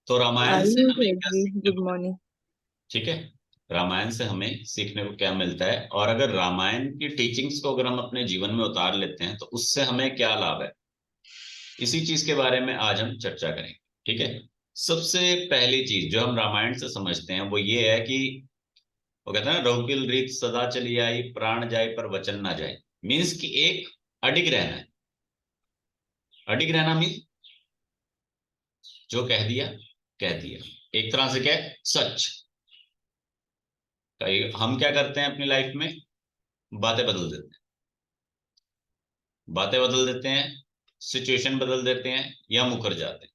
तो रामायण से आयुष हमें क्या जी, सीखने गुड को मिलता मॉर्निंग। है? ठीक है। रामायण से हमें सीखने को क्या मिलता है, और अगर रामायण की टीचिंग्स को अगर हम अपने जीवन में उतार लेते हैं तो उससे हमें क्या लाभ है, इसी चीज के बारे में आज हम चर्चा करेंगे। ठीक है। सबसे पहली चीज जो हम रामायण से समझते हैं वो ये है कि वो कहते हैं ना, रघुकुल रीत सदा चली आई, प्राण जाए पर वचन ना जाए। मीन्स कि एक अडिग रहना है। अडिग रहना मीन्स जो कह दिया। एक तरह से क्या है, सच। कई हम क्या करते हैं अपनी लाइफ में, बातें बदल देते हैं। बातें बदल देते हैं, सिचुएशन बदल देते हैं, या मुकर जाते हैं।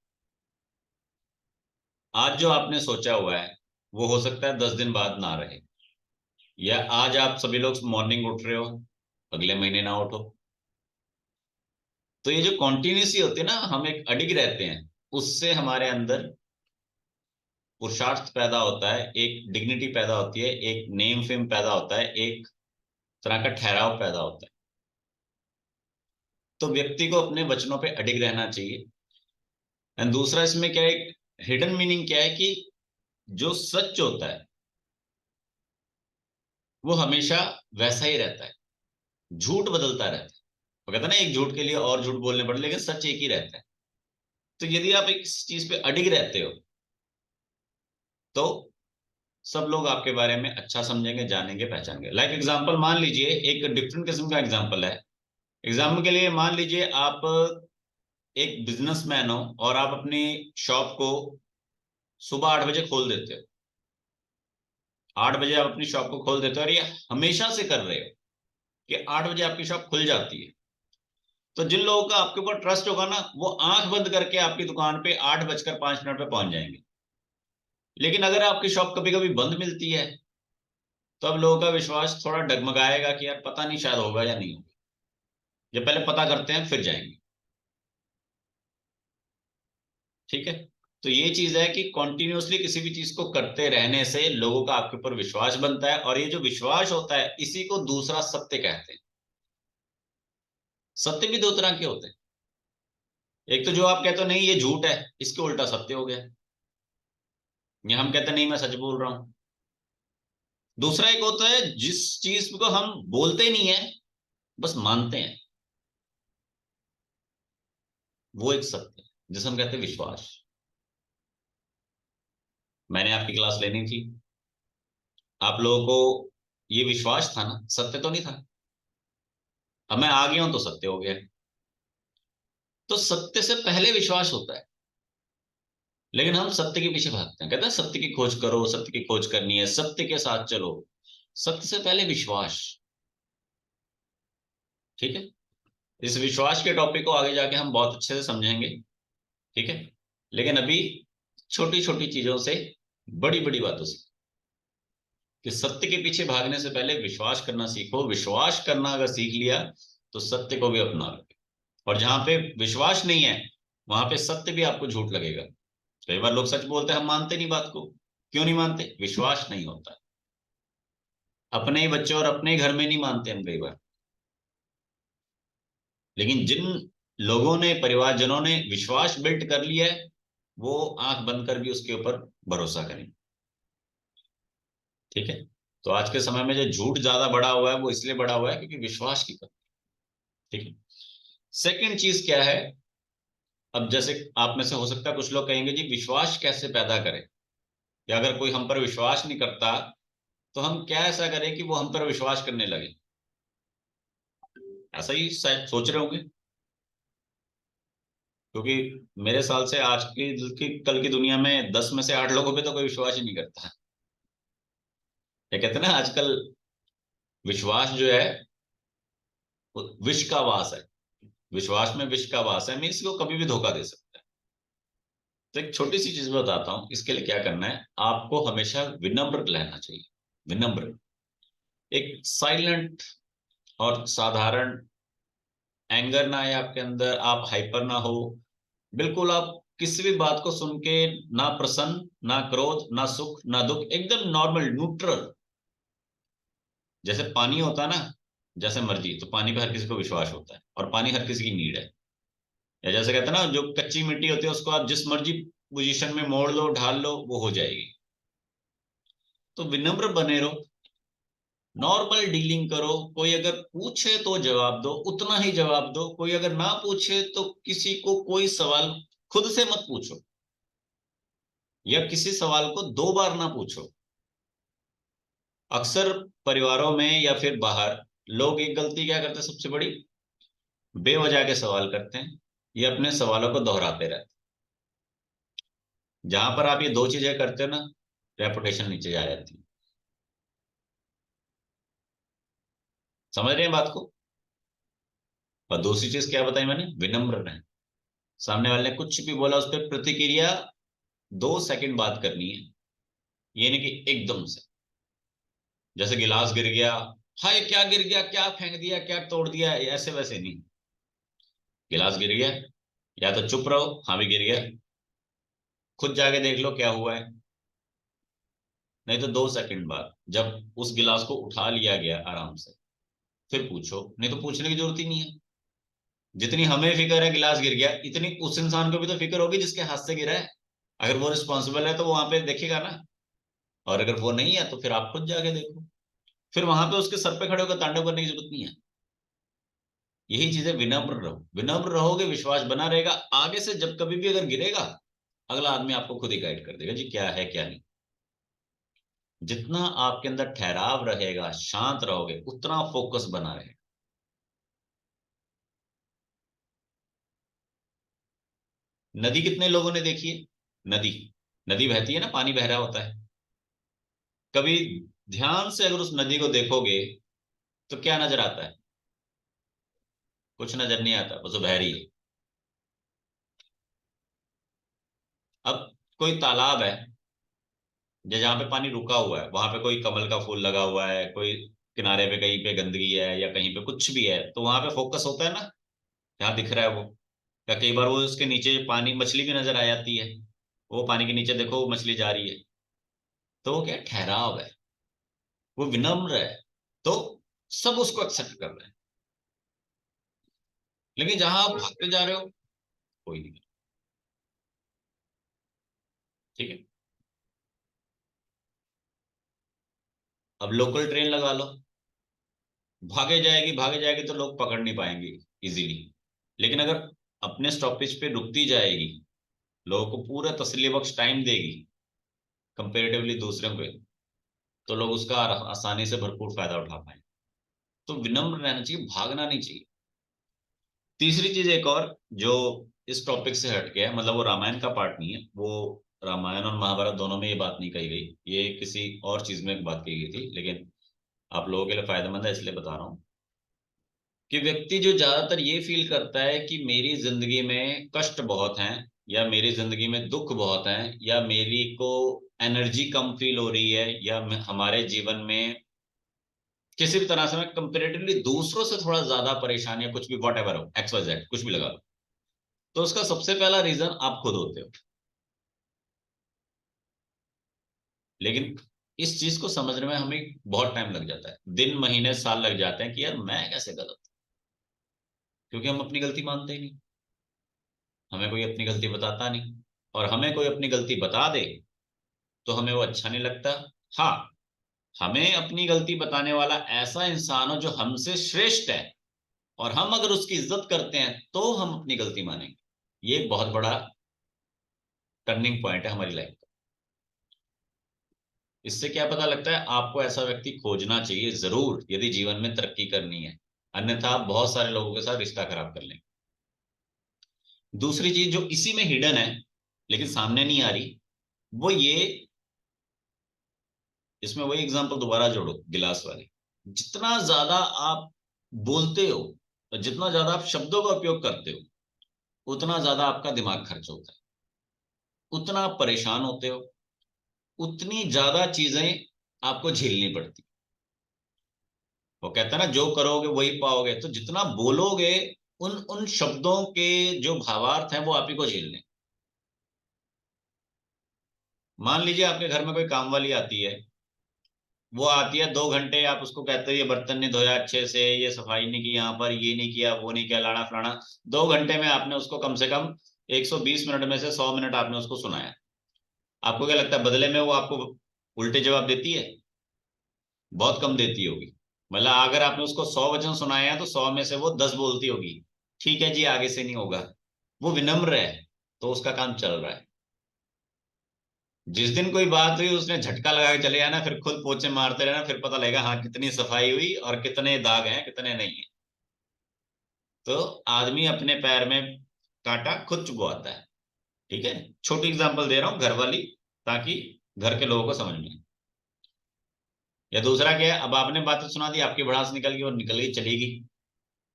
आज जो आपने सोचा हुआ है वो हो सकता है 10 दिन बाद ना रहे, या आज आप सभी लोग मॉर्निंग उठ रहे हो, अगले महीने ना उठो। तो ये जो कॉन्टिन्यूसी होती है ना, हम एक अडिग रहते हैं, उससे हमारे अंदर पुरुषार्थ पैदा होता है, एक डिग्निटी पैदा होती है, एक नेम फेम पैदा होता है, एक तरह का ठहराव पैदा होता है। तो व्यक्ति को अपने वचनों पे अडिग रहना चाहिए। एंड दूसरा इसमें क्या है, हिडन मीनिंग क्या है कि जो सच होता है वो हमेशा वैसा ही रहता है। झूठ बदलता रहता है। वो कहता है ना, एक झूठ के लिए और झूठ बोलने पड़े, लेकिन सच एक ही रहता है। तो यदि आप एक चीज पे अडिग रहते हो तो सब लोग आपके बारे में अच्छा समझेंगे, जानेंगे, पहचानेंगे। लाइक एग्जांपल मान लीजिए, एक डिफरेंट किस्म का एग्जांपल है। एग्जाम्पल के लिए मान लीजिए आप एक बिजनेसमैन हो और आप अपनी शॉप को सुबह 8 बजे खोल देते हो। 8 बजे आप अपनी शॉप को खोल देते हो, और ये हमेशा से कर रहे हो कि 8 बजे आपकी शॉप खुल जाती है। तो जिन लोगों का आपके ऊपर ट्रस्ट होगा ना, वो आंख बंद करके आपकी दुकान पे 8 बजकर 5 मिनट पे पहुंच जाएंगे। लेकिन अगर आपकी शॉप कभी कभी बंद मिलती है तो अब लोगों का विश्वास थोड़ा डगमगाएगा कि यार पता नहीं, शायद होगा या नहीं होगा। ये पहले पता करते हैं फिर जाएंगे। ठीक है। तो ये चीज है कि कॉन्टिन्यूसली किसी भी चीज को करते रहने से लोगों का आपके ऊपर विश्वास बनता है, और ये जो विश्वास होता है इसी को दूसरा सत्य कहते हैं। सत्य भी दो तरह के होते हैं। एक तो जो आप कहते हो नहीं ये झूठ है, इसके उल्टा सत्य हो गया। या हम कहते हैं नहीं मैं सच बोल रहा हूं। दूसरा एक होता है जिस चीज को हम बोलते नहीं है, बस मानते हैं, वो एक सत्य है जिसे हम कहते हैं विश्वास। मैंने आपकी क्लास लेनी थी, आप लोगों को ये विश्वास था ना, सत्य तो नहीं था। अब मैं आ गया हूं तो सत्य हो गया। तो सत्य से पहले विश्वास होता है, लेकिन हम सत्य के पीछे भागते हैं। कहते हैं सत्य की खोज करो, सत्य की खोज करनी है, सत्य के साथ चलो। सत्य से पहले विश्वास। ठीक है। इस विश्वास के टॉपिक को आगे जाके हम बहुत अच्छे से समझेंगे। ठीक है। लेकिन अभी छोटी छोटी चीजों से, बड़ी बड़ी बातों से, कि सत्य के पीछे भागने से पहले विश्वास करना सीखो। विश्वास करना अगर सीख लिया तो सत्य को भी अपना लो। और जहां पे विश्वास नहीं है वहां पे सत्य भी आपको झूठ लगेगा। कई बार लोग सच बोलते हैं, हम मानते नहीं बात को। क्यों नहीं मानते? विश्वास नहीं होता। अपने ही बच्चे और अपने ही घर में नहीं मानते हम कई बार। लेकिन जिन लोगों ने, परिवारजनों ने विश्वास बिल्ड कर लिया है, वो आंख बंद कर भी उसके ऊपर भरोसा करें। ठीक है। तो आज के समय में जो झूठ ज्यादा बढ़ा हुआ है वो इसलिए बढ़ा हुआ है क्योंकि विश्वास की कमी। ठीक है। सेकंड चीज क्या है, अब जैसे आप में से हो सकता है कुछ लोग कहेंगे जी विश्वास कैसे पैदा करें, या अगर कोई हम पर विश्वास नहीं करता तो हम क्या ऐसा करें कि वो हम पर विश्वास करने लगे। ऐसा ही शायद सोच रहे होंगे। क्योंकि मेरे साल से आज की कल की दुनिया में 10 में से 8 लोगों पे तो कोई विश्वास ही नहीं करता। ये कहते हैं ना आजकल, विश्वास जो है वो विष का वास है। विश्वास में विष का वास है, मीन्स वो कभी भी धोखा दे सकता है। तो एक छोटी सी चीज बताता हूं, इसके लिए क्या करना है, आपको हमेशा विनम्र रहना चाहिए। विनम्र, एक साइलेंट और साधारण। एंगर ना आए आपके अंदर, आप हाइपर ना हो। बिल्कुल आप किसी भी बात को सुन के ना प्रसन्न, ना क्रोध, ना सुख, ना दुख, एकदम नॉर्मल न्यूट्रल। जैसे पानी होता है ना, जैसे मर्जी, तो पानी पे हर किसी को विश्वास होता है और पानी हर किसी की नीड है। या जैसे कहते हैं ना, जो कच्ची मिट्टी होती है उसको आप जिस मर्जी पोजीशन में मोड़ लो, ढाल लो, वो हो जाएगी। तो विनम्र बने रहो, नॉर्मल डीलिंग करो। कोई अगर पूछे तो जवाब दो, उतना ही जवाब दो। कोई अगर ना पूछे तो किसी को कोई सवाल खुद से मत पूछो, या किसी सवाल को 2 बार ना पूछो। अक्सर परिवारों में या फिर बाहर लोग एक गलती क्या करते हैं सबसे बड़ी, बेवजह के सवाल करते हैं, ये अपने सवालों को दोहराते रहते हैं। जहां पर आप ये 2 चीजें करते हो ना, रेपुटेशन नीचे आ जाती है। समझ रहे हैं बात को? और दूसरी चीज क्या बताई मैंने, विनम्र रहें। सामने वाले ने कुछ भी बोला, उस पर प्रतिक्रिया 2 सेकंड बात करनी है, ये नहीं कि एकदम से। जैसे गिलास गिर गया, हाय क्या गिर गया, क्या फेंक दिया, क्या तोड़ दिया, ऐसे वैसे नहीं। गिलास गिर गया, या तो चुप रहो, हाँ भी गिर गया, खुद जाके देख लो क्या हुआ है। नहीं तो 2 सेकंड बाद जब उस गिलास को उठा लिया गया आराम से, फिर पूछो। नहीं तो पूछने की जरूरत ही नहीं है। जितनी हमें फिक्र है गिलास गिर गया, इतनी उस इंसान को भी तो फिक्र होगी जिसके हाथ से गिरा है। अगर वो रिस्पॉन्सिबल है तो वो वहां पे देखेगा ना, और अगर वो नहीं है तो फिर आप खुद जाके देखो। फिर वहां पे उसके सर पे खड़े होकर तांडव करने की जरूरत नहीं है। यही चीजें, विनम्र रहो। विनम्र रहोगे, विश्वास बना रहेगा। आगे से जब कभी भी अगर गिरेगा, अगला आदमी आपको खुद ही गाइड कर देगा जी क्या है क्या नहीं। जितना आपके अंदर ठहराव रहेगा, शांत रहोगे, उतना फोकस बना रहेगा। नदी कितने लोगों ने देखी है? नदी, नदी बहती है ना, पानी बह रहा होता है। कभी ध्यान से अगर उस नदी को देखोगे तो क्या नजर आता है? कुछ नजर नहीं आता, बस वो बह रही है। अब कोई तालाब है, जहां पे पानी रुका हुआ है, वहां पे कोई कमल का फूल लगा हुआ है, कोई किनारे पे कहीं पे गंदगी है या कहीं पे कुछ भी है, तो वहां पे फोकस होता है ना, जहाँ दिख रहा है वो। या कई बार वो उसके नीचे पानी, मछली भी नजर आ जाती है, वो पानी के नीचे देखो वो मछली जा रही है। तो वो क्या है? ठहराव है, वो विनम्र है। तो सब उसको एक्सेप्ट कर रहे हैं। लेकिन जहां आप भागते जा रहे हो, कोई नहीं। ठीक है। अब लोकल ट्रेन लगा लो, भागे जाएगी तो लोग पकड़ नहीं पाएंगे इजीली। लेकिन अगर अपने स्टॉपेज पे रुकती जाएगी, लोगों को पूरा तसल्ली बख्श टाइम देगी कंपेरेटिवली दूसरों पे, तो लोग उसका आसानी से भरपूर फायदा उठा पाएंगे। तो विनम्र रहना चाहिए, भागना नहीं चाहिए। तीसरी चीज एक और, जो इस टॉपिक से हट गया है, मतलब वो रामायण का पार्ट नहीं है, वो रामायण और महाभारत दोनों में ये बात नहीं कही गई, ये किसी और चीज में एक बात कही गई थी, लेकिन आप लोगों के लिए फायदेमंद है इसलिए बता रहा हूँ। कि व्यक्ति जो ज्यादातर ये फील करता है कि मेरी जिंदगी में कष्ट बहुत हैं, या मेरी जिंदगी में दुख बहुत हैं, या मेरी को एनर्जी कम फील हो रही है, या हमारे जीवन में किसी भी तरह से मैं कंपेरेटिवली दूसरों से थोड़ा ज्यादा परेशान, या कुछ भी वॉट एवर हो, एक्स वाई जेड कुछ भी लगा लो, तो उसका सबसे पहला रीजन आप खुद होते हो। लेकिन इस चीज को समझने में हमें बहुत टाइम लग जाता है, दिन महीने साल लग जाते हैं कि यार मैं कैसे गलत हूं? क्योंकि हम अपनी गलती मानते ही नहीं, हमें कोई अपनी गलती बताता नहीं। और हमें कोई अपनी गलती बता दे तो हमें वो अच्छा नहीं लगता। हाँ, हमें अपनी गलती बताने वाला ऐसा इंसान हो जो हमसे श्रेष्ठ है, और हम अगर उसकी इज्जत करते हैं तो हम अपनी गलती मानेंगे। ये एक बहुत बड़ा टर्निंग पॉइंट है हमारी लाइफ का। इससे क्या पता लगता है, आपको ऐसा व्यक्ति खोजना चाहिए जरूर यदि जीवन में तरक्की करनी है, अन्यथा आप बहुत सारे लोगों के साथ रिश्ता खराब कर लेंगे। दूसरी चीज जो इसी में हिडन है लेकिन सामने नहीं आ रही, वो ये, इसमें वही एग्जांपल दोबारा जोड़ो, गिलास वाली। जितना ज्यादा आप बोलते हो, और जितना ज्यादा आप शब्दों का उपयोग करते हो, उतना ज्यादा आपका दिमाग खर्च होता है, उतना आप परेशान होते हो, उतनी ज्यादा चीजें आपको झेलनी पड़ती। वो कहता है ना, जो करोगे वही पाओगे। तो जितना बोलोगे, उन उन शब्दों के जो भावार्थ हैं वो आप ही को झेलने। मान लीजिए आपके घर में कोई काम वाली आती है, वो आती है 2 घंटे, आप उसको कहते हो ये बर्तन नहीं धोया अच्छे से, ये सफाई नहीं की, यहाँ पर ये नहीं किया, वो नहीं किया, लाना फलाना। 2 घंटे में आपने उसको कम से कम 120 मिनट में से 100 मिनट आपने उसको सुनाया, आपको क्या लगता है बदले में वो आपको उल्टे जवाब देती है? बहुत कम देती होगी। मतलब अगर आपने उसको 100 वचन सुनाए हैं तो 100 में से वो 10 बोलती होगी, ठीक है जी आगे से नहीं होगा। वो विनम्र है तो उसका काम चल रहा है। जिस दिन कोई बात हुई उसने झटका लगा के चले जाना, फिर खुद पोछे मारते रहना, फिर पता लगेगा हाँ कितनी सफाई हुई और कितने दाग हैं कितने नहीं है। तो आदमी अपने पैर में कांटा खुद चुभवाता है। ठीक है, छोटी एग्जांपल दे रहा हूँ घर वाली, ताकि घर के लोगों को समझ में आए। या दूसरा क्या है, अब आपने बातें सुना दी, आपकी भड़ास निकल गई और निकल गई चली गई।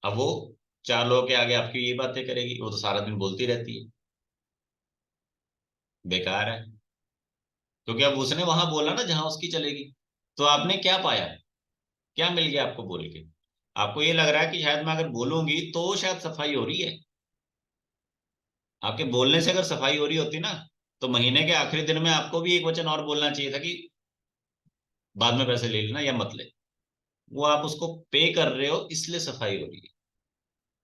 अब वो चार लोगों के आगे आपकी ये बातें करेगी, वो तो सारा दिन बोलती रहती है, बेकार है। क्योंकि अब उसने वहां बोला ना जहां उसकी चलेगी। तो आपने क्या पाया, क्या मिल गया आपको बोल के? आपको ये लग रहा है कि शायद मैं अगर बोलूंगी तो शायद सफाई हो रही है। आपके बोलने से अगर सफाई हो रही होती ना, तो महीने के आखिरी दिन में आपको भी एक वचन और बोलना चाहिए था कि बाद में पैसे ले लेना या मत ले। वो आप उसको पे कर रहे हो इसलिए सफाई हो रही है,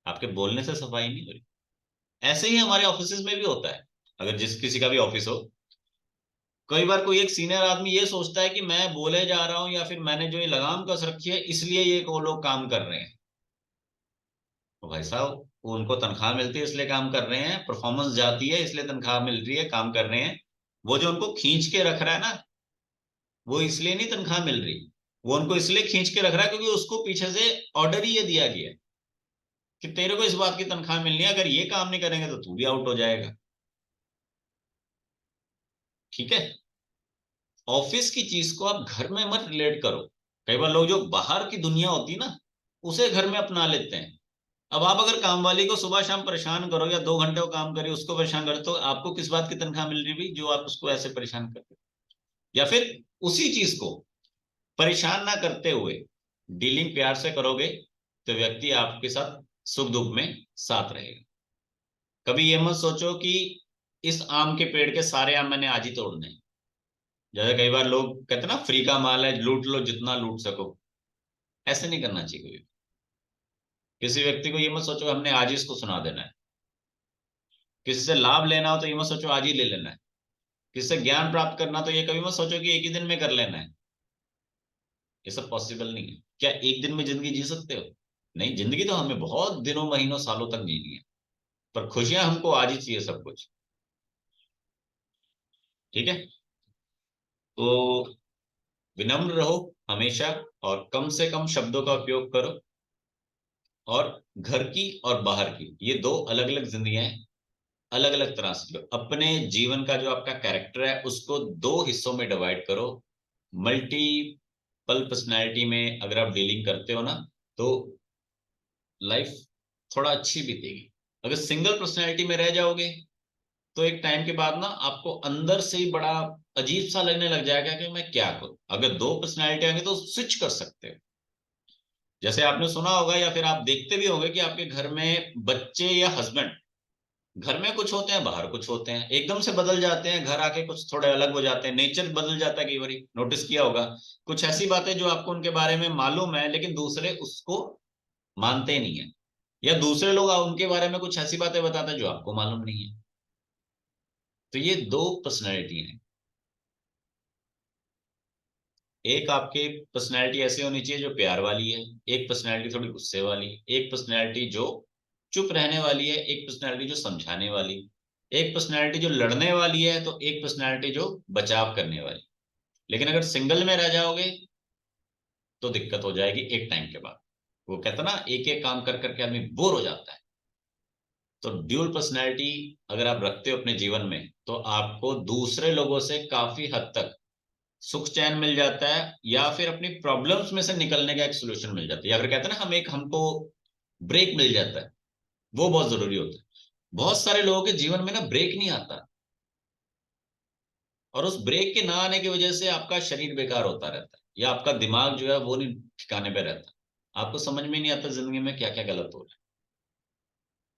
आपके बोलने से सफाई नहीं हो रही। ऐसे ही हमारे ऑफिस में भी होता है। अगर जिस किसी का भी ऑफिस हो, कई बार कोई एक सीनियर आदमी ये सोचता है कि मैं बोले जा रहा हूं या फिर मैंने जो ये लगाम कस रखी है इसलिए ये वो लोग काम कर रहे हैं। तो भाई साहब, वो उनको तनख्वाह मिलती है इसलिए काम कर रहे हैं, परफॉर्मेंस जाती है इसलिए तनख्वाह मिल रही है, काम कर रहे हैं। वो जो उनको खींच के रख रहा है ना, वो इसलिए नहीं तनख्वाह मिल रही, वो उनको इसलिए खींच के रख रहा है क्योंकि उसको पीछे से ऑर्डर ही ये दिया गया है कि तेरे को इस बात की तनख्वाह मिलनी है, अगर ये काम नहीं करेंगे तो तू भी आउट हो जाएगा। ठीक है, ऑफिस की चीज को आप घर में मत रिलेट करो। कई बार लोग जो बाहर की दुनिया होती है ना, उसे घर में अपना लेते हैं। अब आप अगर काम वाली को सुबह शाम परेशान करो या 2 घंटे वो काम करे उसको परेशान करो, तो आपको किस बात की तनख्वाह मिल रही भाई जो आप उसको ऐसे परेशान कर रहे हो? या फिर उसी चीज को परेशान ना करते हुए डीलिंग प्यार से करोगे, तो व्यक्ति आपके साथ सुख दुख में साथ रहेगा। कभी ये मत सोचो कि इस आम के पेड़ के सारे आम मैंने आज ही तोड़ने हैं। जैसे कई बार लोग कहते हैं ना, फ्री का माल है लूट लो जितना लूट सको। ऐसे नहीं करना चाहिए कोई। किसी व्यक्ति को ये मत सोचो हमने आज ही इसको सुना देना है। किसी से लाभ लेना हो तो ये मत सोचो आज ही ले लेना है। किसी से ज्ञान प्राप्त करना तो ये कभी मत सोचो कि एक ही दिन में कर लेना है। ये सब पॉसिबल नहीं है। क्या एक दिन में जिंदगी जी सकते हो? नहीं, जिंदगी तो हमें बहुत दिनों महीनों सालों तक जीनी है, पर खुशियां हमको आज ही चाहिए सब कुछ। ठीक है, तो विनम्र रहो हमेशा, और कम से कम शब्दों का उपयोग करो। और घर की और बाहर की ये दो अलग अलग जिंदगियां हैं, अलग अलग तरह से लो। अपने जीवन का जो आपका कैरेक्टर है उसको दो हिस्सों में डिवाइड करो। मल्टीपल पर्सनैलिटी में अगर आप डीलिंग करते हो ना, तो लाइफ थोड़ा अच्छी बीतेगी। अगर सिंगल पर्सनैलिटी में रह जाओगे तो एक टाइम के बाद ना आपको अंदर से ही बड़ा अजीब सा लगने लग जाएगा कि मैं क्या करूं। अगर दो पर्सनैलिटी आएंगे तो स्विच कर सकते हो। जैसे आपने सुना होगा या फिर आप देखते भी होंगे कि आपके घर में बच्चे या हस्बैंड, घर में कुछ होते हैं बाहर कुछ होते हैं, एकदम से बदल जाते हैं, घर आके कुछ थोड़े अलग हो जाते हैं, नेचर बदल जाता है। कई बार नोटिस किया होगा, कुछ ऐसी बातें जो आपको उनके बारे में मालूम है लेकिन दूसरे उसको मानते नहीं है, या दूसरे लोग उनके बारे में कुछ ऐसी बातें बताते हैं जो आपको मालूम नहीं है। तो ये दो पर्सनैलिटी हैं। एक आपकी पर्सनैलिटी ऐसी होनी चाहिए जो प्यार वाली है, एक पर्सनैलिटी थोड़ी गुस्से वाली, एक पर्सनैलिटी जो चुप रहने वाली है, एक पर्सनैलिटी जो समझाने वाली, एक पर्सनैलिटी जो लड़ने वाली है, तो एक पर्सनैलिटी जो बचाव करने वाली। लेकिन अगर सिंगल में रह जाओगे तो दिक्कत हो जाएगी एक टाइम के बाद। वो कहता ना, एक एक काम कर करके आदमी बोर हो जाता है। तो ड्यूल पर्सनैलिटी अगर आप रखते हो अपने जीवन में, तो आपको दूसरे लोगों से काफी हद तक सुख चैन मिल जाता है, या फिर अपनी प्रॉब्लम्स में से निकलने का एक सोल्यूशन मिल जाता है, या फिर कहते हैं ना हम एक हमको ब्रेक मिल जाता है। वो बहुत जरूरी होता है। बहुत सारे लोगों के जीवन में ना ब्रेक नहीं आता, और उस ब्रेक के ना आने की वजह से आपका शरीर बेकार होता रहता है, या आपका दिमाग जो है वो नहीं ठिकाने पे रहता। आपको समझ में नहीं आता जिंदगी में क्या क्या गलत हो रहा है।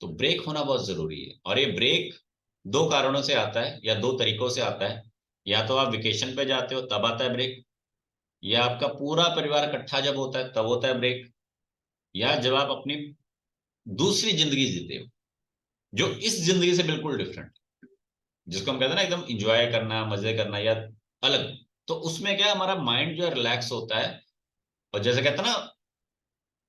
तो ब्रेक होना बहुत जरूरी है, और ये ब्रेक दो कारणों से आता है या दो तरीकों से आता है। या तो आप वेकेशन पे जाते हो तब आता है ब्रेक, या आपका पूरा परिवार इकट्ठा जब होता है तब होता है ब्रेक, या जब आप अपनी दूसरी जिंदगी जीते हो जो इस जिंदगी से बिल्कुल डिफरेंट, जिसको हम कहते हैं ना एकदम इंजॉय करना, मजे करना या अलग। तो उसमें क्या हमारा माइंड जो है रिलैक्स होता है। और जैसे कहते हैं ना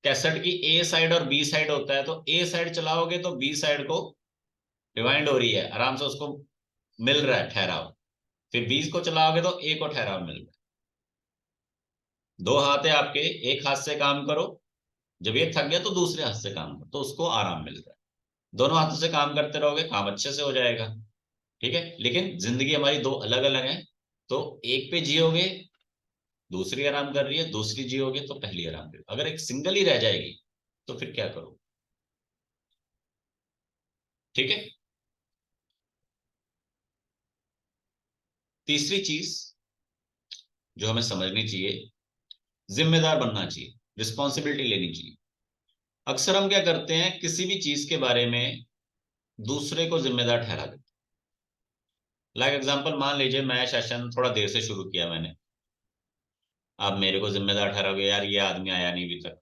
कैसेट की ए साइड और बी साइड होता है, तो ए साइड चलाओगे तो बी साइड को रिवाइंड हो रही है, आराम से उसको मिल रहा है ठहराव। फिर बी को चलाओगे तो ए को ठहराव मिल रहा है। दो हाथ है आपके, एक हाथ से काम करो, जब ये थक गया तो दूसरे हाथ से काम करो, तो उसको आराम मिल रहा है। दोनों हाथों से काम करते रहोगे, काम अच्छे से हो जाएगा। ठीक है, लेकिन जिंदगी हमारी दो अलग अलग है। तो एक पे जियोगे, दूसरी आराम कर रही है, दूसरी जियोगे तो पहली आराम कर रही है। अगर एक सिंगल ही रह जाएगी तो फिर क्या करो। ठीक है। तीसरी चीज जो हमें समझनी चाहिए, जिम्मेदार बनना चाहिए, रिस्पॉन्सिबिलिटी लेनी चाहिए। अक्सर हम क्या करते हैं, किसी भी चीज के बारे में दूसरे को जिम्मेदार ठहरा देते। लाइक एग्जांपल, मान लीजिए मैं सेशन थोड़ा देर से शुरू किया मैंने, आप मेरे को जिम्मेदार ठहराओगे, यार ये आदमी आया नहीं अभी तक,